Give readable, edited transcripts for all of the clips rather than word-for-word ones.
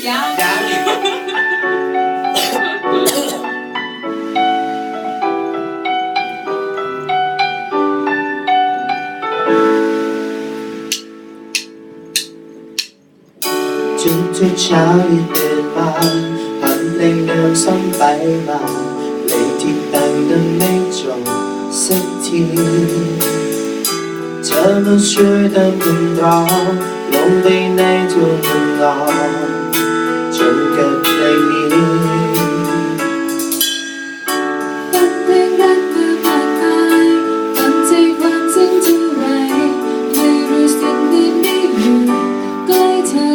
ยังทุกเช้าที่ตื่นมาผ่านเพลงเดิมซ้ำไปมาเพลงที่แต่งนั้นไม่จบสักทีเธอมาช่วยเติมคำร้องลงไปในทุกคำร้องจนเกิดเพลงนี้ฟังเพลงรักเมื่อผ่านไปฟังใจความซึ้งเท่าไรไม่รู้สึกเหมือนได้อยู่ใกล้เธอ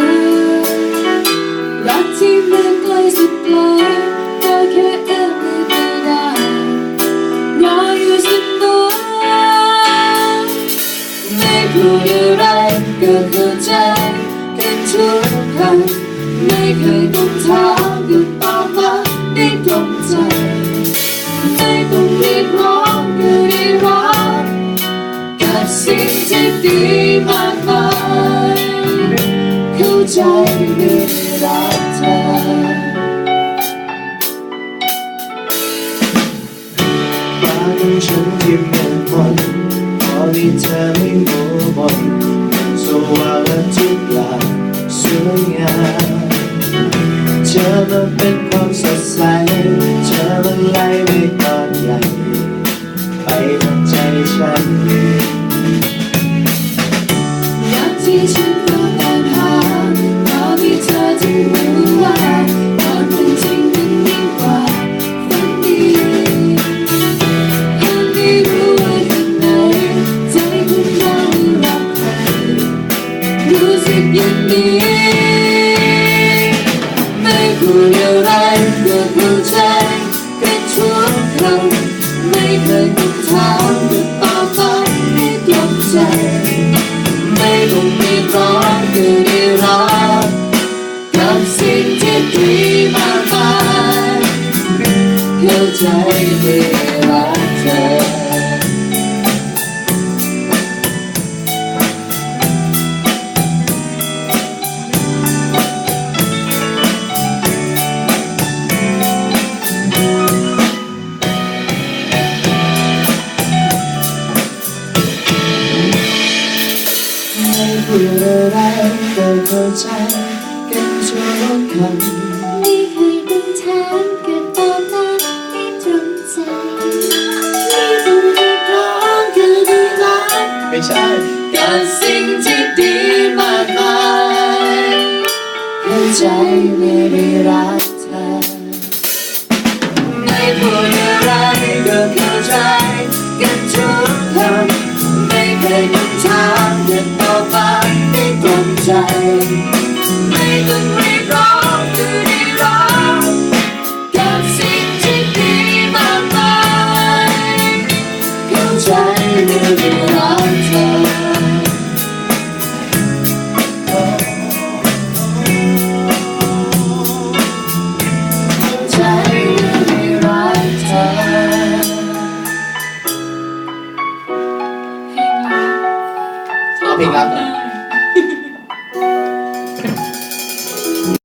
รักที่เหมือนไกลสุดไกลก็แค่เอื้อมมือไม่ได้รออยู่เสมอไม่พูดอะไรก็เข้าใจกันทุกคำไม่เคยต้องถามก็ตอบมาได้ตรงใจไม่ต้องเรียกร้องก็ได้รับกับสิ่งที่ดีมากมายเข้าใจเมื่อรักเธอฟ้าของฉันที่เมืองมนพอมีเธอไม่มัวมนมันสว่างและทุกอย่างสวยงามเธอมาเป็นความสดใสเธอมาไล่ไปตอนใหญ่ไปทางใจฉันอยากที่ฉันต้องเดินหาตอนที่เธอจะรู้ว่าความเป็นจริงมันยิ่งกว่าฝันดียังไม่รู้ว่าข้างในใจของเรารักใครรู้สึกอย่างนี้ไม่พูดอะไรก็เข้าใจกันทุกคำไม่เคยต้องถามก็ตอบมาให้ตรงใจไม่ต้องเรียกร้องก็ได้รับกับสิ่งที่ดีมากมายเข้าใจที่รักเธอไม่พูดอะไรก็เข้าใจกันทุกคำไม่เคยต้องถามก็ตอบมาให้ตรงใจไม่ต้องเรียกร้องก็ได้รับ ไม่ใช่ กับสิ่งที่ดีมากมายเข้าใจไม่ได้รักเธอไม่พูดอะไรก็เข้าใจกันทุกคำไม่เคยต้องถามก็ตอบมาให้ตรงใจไม่ต้องเรียกร้องก็ได้รับกับสิ่งที่ดีมากมายเข้าใจไม่ได้รัก